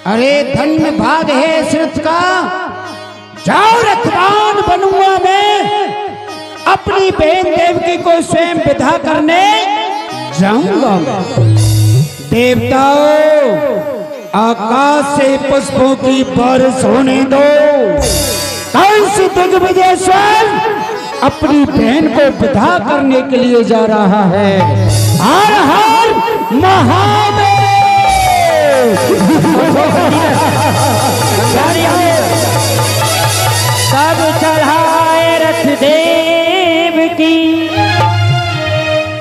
अरे धन्य भाग है श्रुत का, जाओ रथवान बनूंगा मैं, अपनी बहन देवकी को स्वयं विदा करने जाऊंगा। देवताओं, आकाश से पुष्पों की बारिश होने दो। कंस दिग्विजय स्वयं अपनी बहन को विदा करने के लिए जा रहा है। हर हर महादेव। सब चढ़ाए रथ देव की,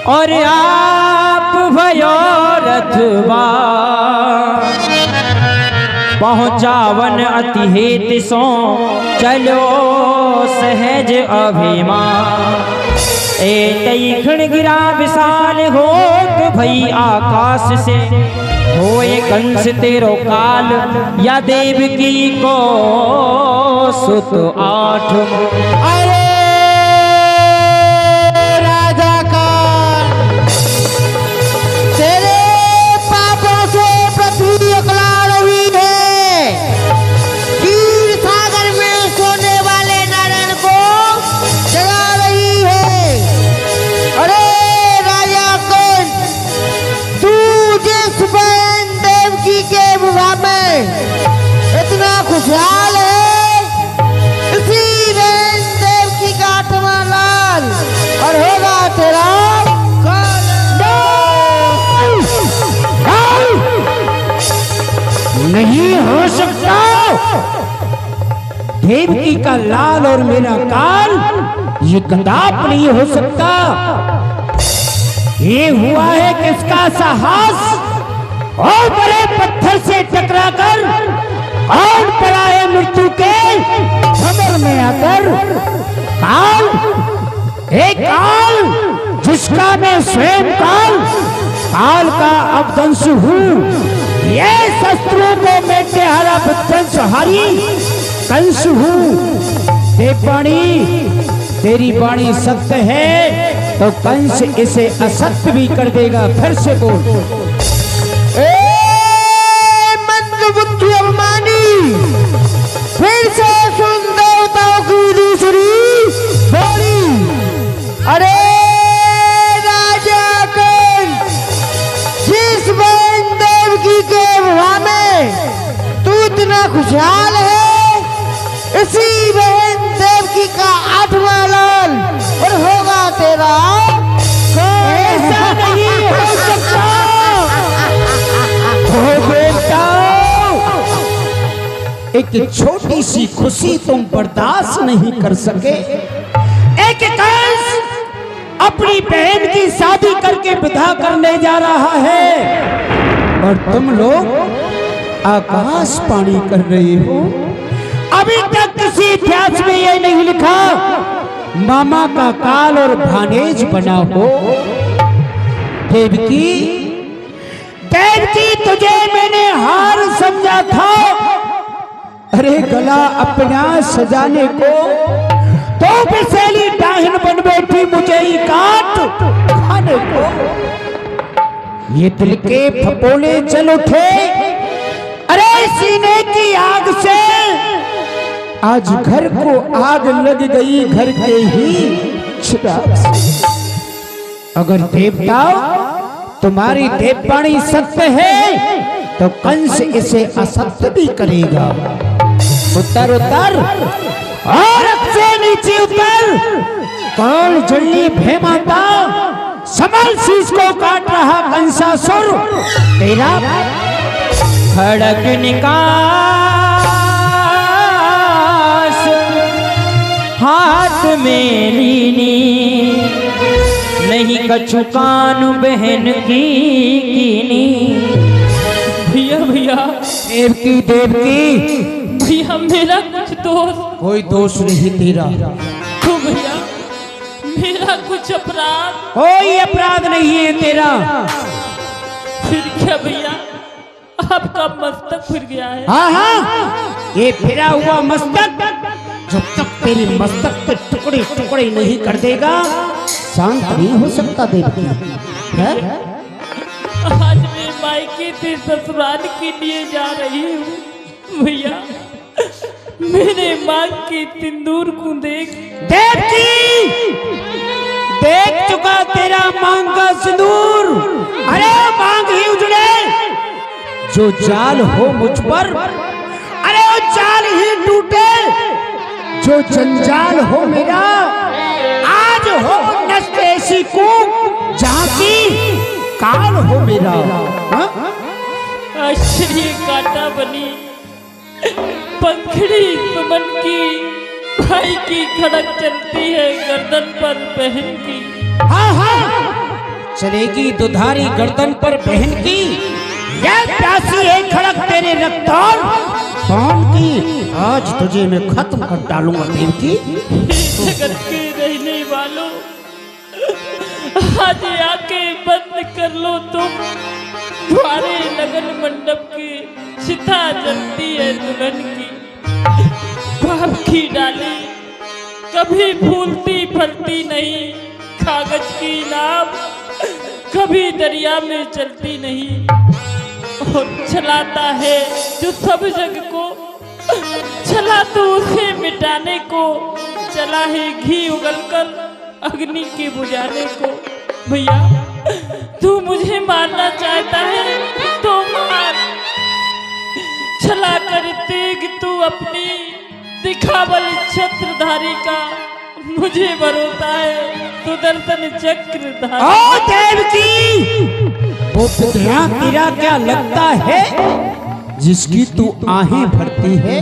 और आप भयो रथवा, पहुँचावन अति हेत सो चलो सहज अभिमान। ए क्षण गिरा विशाल होत भई आकाश से, होए कंस तेरो काल, या देवकी को सुत आठ। अरे राजा का तेरे पापों से पृथ्वी उकला रही है, क्षीर सागर में सोने वाले नारायण को जगा रही है। अरे राजा कौन, तू जिस बहन देवकी के विवाह में इतना खुशहाल है, इसी बहन देवकी का आठवां लाल और होगा तेरा नहीं हो सकता। देवकी का लाल और मेरा काल ये कदाप नहीं हो सकता। ये हुआ है किसका साहस, और बड़े पत्थर से टकराकर और पराए मृत्यु के खबर में आकर काल, एक काल जिसका मैं स्वयं काल का अवदंश हूँ। ये शस्त्रों को मेटे हरा विध्वंसहारी कंस हूँ। देववाणी, तेरी वाणी सत्य है तो कंस इसे असत्य भी कर देगा। फिर से बोल। मंदबुद्धि अभिमानी, फिर से सुन देवताओं की दूसरी बोली। अरे राजा कौन, जिस बहन देवकी के विवाह में तू इतना खुशहाल है, इसी बहन देवकी का आठवां लाल और होगा तेरा। ऐसा नहीं हो सकता। एक छोटी सी खुशी तुम बर्दाश्त नहीं कर सके। एक कंस अपनी बहन की शादी करके विदा करने जा रहा है, और तुम लोग आकाश पानी कर रहे हो। अभी तक किसी इतिहास में यह नहीं लिखा मामा का काल और भानेज बना हो। देवकी, तुझे मैंने हार समझा था। अरे गला अपना सजाने को तो बिसेली डाहिन बन बैठी मुझे ही काट खाने को। ये दिल के फपोले चल उठे, अरे सीने की आग से आज घर को आग लग गई, घर के ही चिराग से। अगर देवताओं तुम्हारी देववाणी सत्य है तो कंस इसे असत्य भी करेगा। उतर उतर और से नीचे उतर। कौन जल्दी भेमाता, समल शीश को काट रहा कंसासुर तेरा खड़ग निकास हाथ में लीनी, नहीं कछु कान बहन की कीनी। भैया भैया देवकी, भैया मेरा कुछ दोष। कोई दोष नहीं तेरा। तो भैया मेरा कुछ अपराध। कोई अपराध नहीं है तेरा। फिर क्या भैया, आपका मस्तक फिर गया है। हाँ, ये फिरा हुआ मस्तक जब तक तेरी मस्तक के टुकड़े टुकड़े नहीं कर देगा शांत नहीं हो सकता। देवकी आज मेरी माई मायके से ससुराल के लिए जा रही हूँ भैया। मेरे मांग के सिंदूर को देख चुका तेरा मांग का सिंदूर। अरे मांग ही उजड़े, जो जाल हो मुझ पर, अरे वो जाल ही टूटे। जो जंजाल हो मेरा, आज हो नष्ट ऐसी को जहाँ की काल हो मेरा। आश्चर्य काटा बनी पंखड़ी सुमन की, भाई की खड़क चलती है गर्दन पर बहन की। हाँ हाँ चलेगी दुधारी गर्दन पर बहन की, यह प्यासी है खड़क तेरे रफ्तार कौन की। आज तुझे मैं खत्म कर डालूंगा देवकी। जगत के रहने वालों, आज आंखें बंद कर लो तुम। द्वारे लगन मंडप की चिता जलती है दुल्हन की। बाप की डाली कभी फूलती फलती नहीं, कागज की नाव कभी दरिया में चलती नहीं। और चलाता है जो सब जग को, चला तो उसे मिटाने को। चला है घी उगलकर अग्नि के बुझाने को। भैया तू मुझे मारना चाहता है तो मार, चला कर तेग तू अपनी दिखावल छत्रधारी का। मुझे भरोसा है सुदर्शन चक्रधारी। ओ देवकी, वो पुतला तेरा क्या लगता है जिसकी तू आहें भरती है।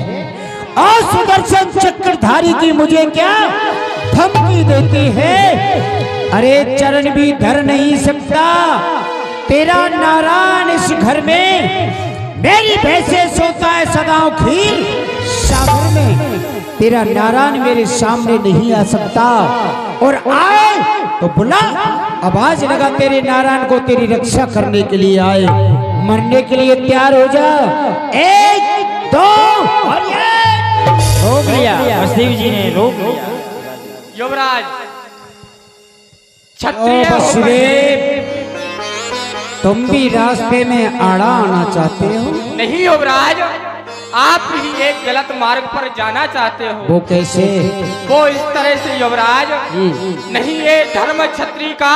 और सुदर्शन चक्रधारी की मुझे क्या धमकी देती है। अरे चरण भी धर नहीं सकता तेरा नारायण इस घर में। मेरी भैंसे सोता है सदाओं खीर सागर में। तेरा नारायण मेरे सामने नहीं आ सकता, और आए तो बुला। आवाज लगा तेरे नारायण को, तेरी रक्षा करने के लिए आए। मरने के लिए तैयार हो जा। 1 2 और रोक लिया वसुदेव जी ने, रोक लिया। युवराज वसुदेव, तुम भी रास्ते में आड़ा आना चाहते हो? नहीं युवराज, आप ही एक गलत मार्ग पर जाना चाहते हो। वो कैसे? वो इस तरह से युवराज, नहीं ये धर्म क्षत्रिय का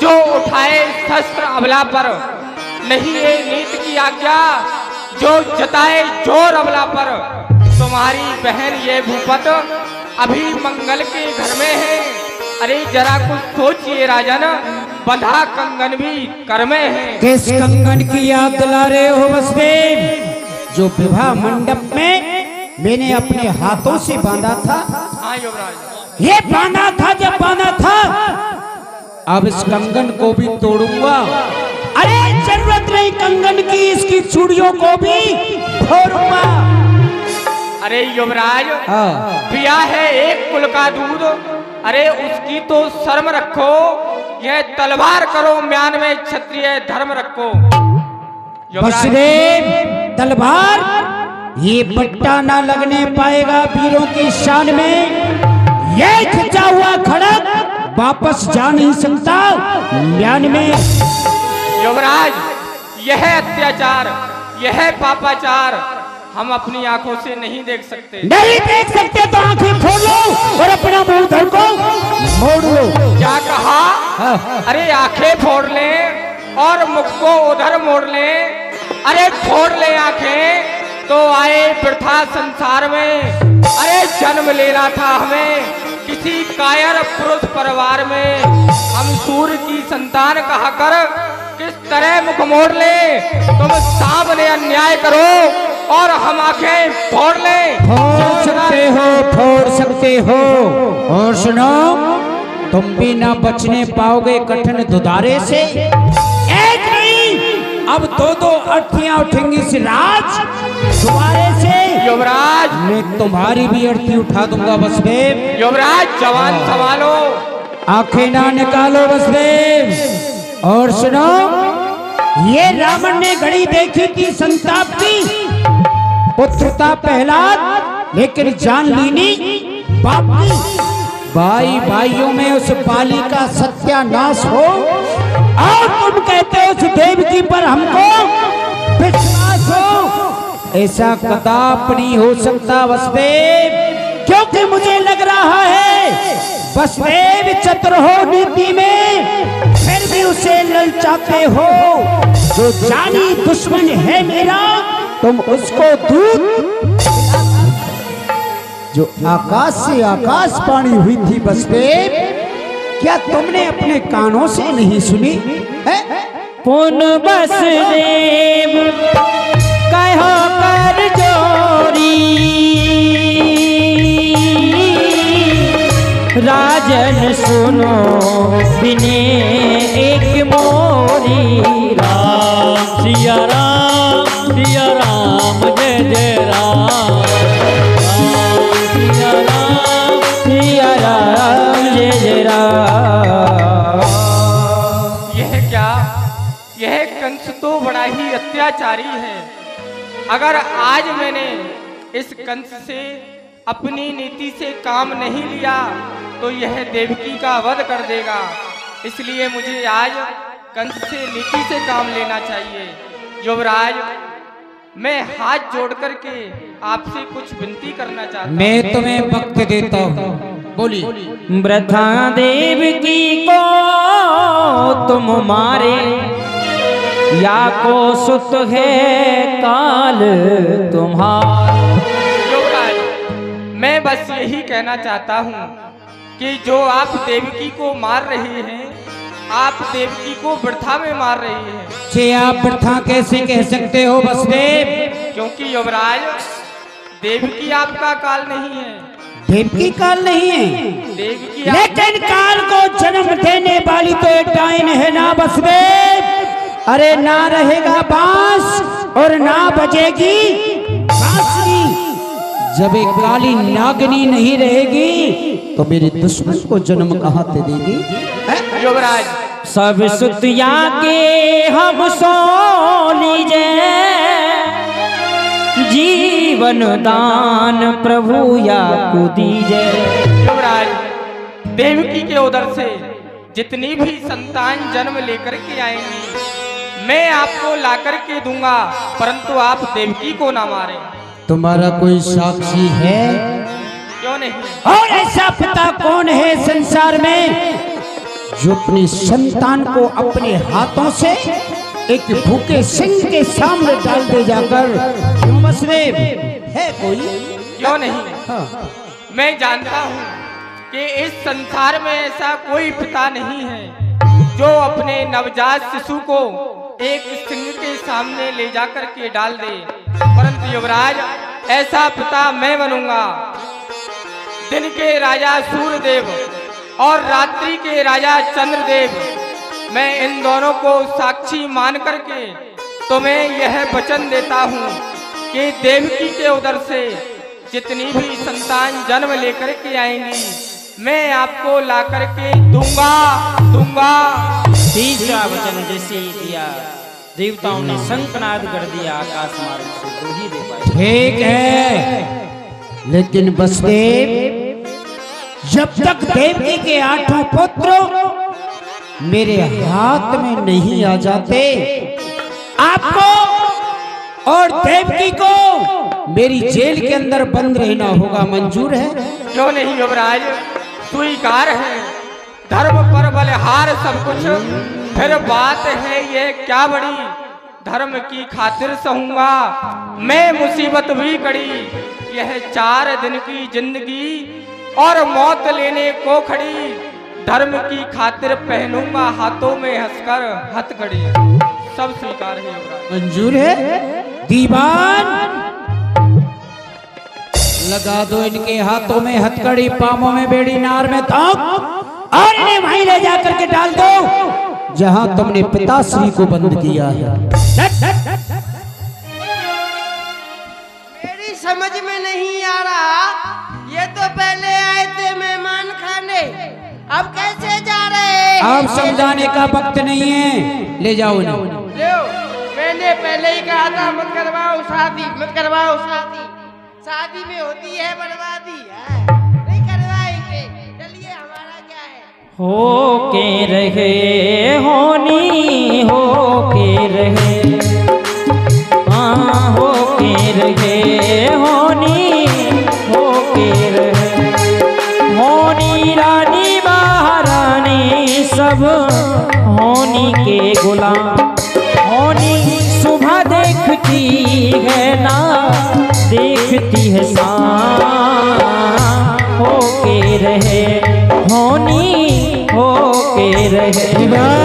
जो उठाए शस्त्र अबला पर, नहीं ये नीति की आज्ञा जो जताए जोर अबला पर। तुम्हारी बहन ये भूपत अभी मंगल के घर में है। अरे जरा कुछ सोचिए राजन, बंधा कंगन भी कर में है। किस कंगन की याद दिला रहे हो वसुदेव? जो विवाह मंडप में मैंने अपने हाथों से बांधा था। हाँ युवराज, ये बांधा था जब बांधा था, अब इस कंगन को भी तोड़ूंगा। अरे जरूरत नहीं कंगन की, इसकी चूड़ियों को भी फोड़ूंगा। अरे युवराज, पिया है एक कुल का दूध, अरे उसकी तो शर्म रखो। यह तलवार करो म्यान में क्षत्रिय धर्म रखो। वसुदेव, तलवार ये पट्टा ना लगने पाएगा वीरों की शान में। ये खिंचा हुआ खड़क वापस जा नहीं सकता म्यान में। युवराज, यह अत्याचार, यह पापाचार हम अपनी आंखों से नहीं देख सकते। नहीं देख सकते तो आंखें खोल लो और अपना मुंह धर को मोड़ लो। क्या कहा? अरे आंखें फोड़ ले और मुख को उधर मोड़ ले। अरे फोड़ ले आंखें तो आए वृथा संसार में। अरे जन्म लेना था हमें किसी कायर पुरुष परिवार में। हम सूर्य की संतान कहा कर किस तरह मुख मोड़ ले। तुम सामने अन्याय करो और हम आंखें फोड़ ले। फोड़ सकते हो, फोड़ सकते हो। और सुनो, तुम भी ना बचने पाओगे कठिन दुधारे से। एक नहीं, अब 2-2 अर्थियां उठेंगी इस राज दुआरे से। युवराज, मैं तुम्हारी भी अर्थी उठा दूंगा वसुदेव। युवराज जवान संभालो, आंखें ना निकालो वसुदेव। और सुनो, ये रावण ने घड़ी देखी थी संताप की, पुत्रता पहलाद, लेकिन जान लीनी बाप की। भाई भाइयों में उस बाली का सत्यानाश हो। और तुम कहते हो उस देवकी पर हमको विश्वास हो? ऐसा कदाप नहीं हो सकता वसुदेव, क्योंकि मुझे लग रहा है वसुदेव चतुर हो नीति में, फिर भी उसे ललचाते हो। जो जानी दुश्मन है मेरा, तुम उसको दूध, जो आकाश से आकाश पानी हुई थी वसुदेव, क्या तुमने अपने कानों से नहीं सुनी है? पुन वसुदेव कहो कर जोरी, राजन सुनो बिने एक मोरी। राम सिया राम जय जय राम। सिया राम जय जय राम। यह क्या, यह कंस तो बड़ा ही अत्याचारी है। अगर आज मैंने इस कंस से अपनी नीति से काम नहीं लिया तो यह देवकी का वध कर देगा। इसलिए मुझे आज कंस से नीति से काम लेना चाहिए। युवराज, मैं हाथ जोड़ करके आपसे कुछ विनती करना चाहता हूँ। मैं तुम्हें वक्त देता हूँ, बोलिए। वृथा देवकी को तुम मारे, या को सुत है काल तुम्हारा। युवराज, मैं बस यही कहना चाहता हूँ कि जो आप देवकी को मार रहे हैं, आप देवकी को वृथा में मार रही हैं। छे आप वृथा कैसे कह सकते हो वसुदेव? क्योंकि युवराज, देवकी आपका काल नहीं है। देवकी काल नहीं है, देवकी लेकिन काल को जन्म देने वाली तो एक डायन है ना वसुदेव। अरे ना रहेगा बांस और ना बजेगी बांसुरी। जब एक काली नागनी नहीं रहेगी तो मेरे दुश्मन को जन्म कहाँ से देगी? युवराज, सब सुतिया के हम सो लीजिए, जीवन दान प्रभु या को दीजिए। युवराज, देवकी के उदर से जितनी भी संतान जन्म लेकर के आएंगी, मैं आपको लाकर के दूंगा, परंतु आप देवकी को ना मारें। तुम्हारा कोई साक्षी है? क्यों नहीं? और ऐसा पिता कौन है संसार में जो अपनी संतान को अपने हाथों से एक भूखे सिंह के सामने डाल दे जाकर? क्यों वसुदेव, है कोई? क्यों नहीं? मैं जानता हूँ कि इस संसार में ऐसा कोई पिता नहीं है जो अपने नवजात शिशु को एक सिंह के सामने ले जाकर के डाल दे। परंतु युवराज, ऐसा पिता मैं बनूंगा। दिन के राजा सूर्यदेव और रात्रि के राजा चंद्रदेव, मैं इन दोनों को साक्षी मान करके तुम्हें यह वचन देता हूँ कि देवकी के उदर से जितनी भी संतान जन्म लेकर के आएंगी, मैं आपको ला करके दूंगा। तीसरा वचन जैसे ही दिया, देवताओं ने शंखनाद कर दिया, आकाश मार्ग से दो ही दे पाए। ठीक है, लेकिन वसुदेव, जब तक देवकी के 8 पुत्र मेरे हाथ में नहीं आ जाते, आपको और देवकी को मेरी जेल के अंदर बंद रहना होगा। मंजूर है? क्यों नहीं युवराज, स्वीकार है। धर्म पर बलिहार सब कुछ, फिर बात है ये क्या बड़ी। धर्म की खातिर सहूंगा मैं मुसीबत भी कड़ी। यह 4 दिन की जिंदगी और मौत लेने को खड़ी। धर्म की खातिर पहनूंगा हाथों में हंसकर हथकड़ी। सब स्वीकार है युवराज। मंजूर है? दीवान, लगा दो इनके हाथों में हथकड़ी, पांवों में बेड़ी, नार में ताक, और इन्हें वहीं ले जाकर के डाल दो जहां तुमने पिताश्री को बंद किया है। मेरी समझ में नहीं आ रहा, ये तो पहले आए थे मेहमान खाने, अब कैसे जा रहे? अब समझाने का वक्त नहीं है, ले जाओ इन्हें। लो, मैंने पहले ही कहा था मत करवाओ शादी, मत करवाओ शादी। शादी में होती है बर्बादी, नहीं करवाएंगे। चलिए, हमारा क्या है। हो के रहे होनी हो के रहे, हाँ हो के रहे होनी हो के रहे। होनी रानी महारानी सब होनी के गुलाम। होनी सुबह देखती है ना देखती है शाम, हो के रहे होनी हो के रहे।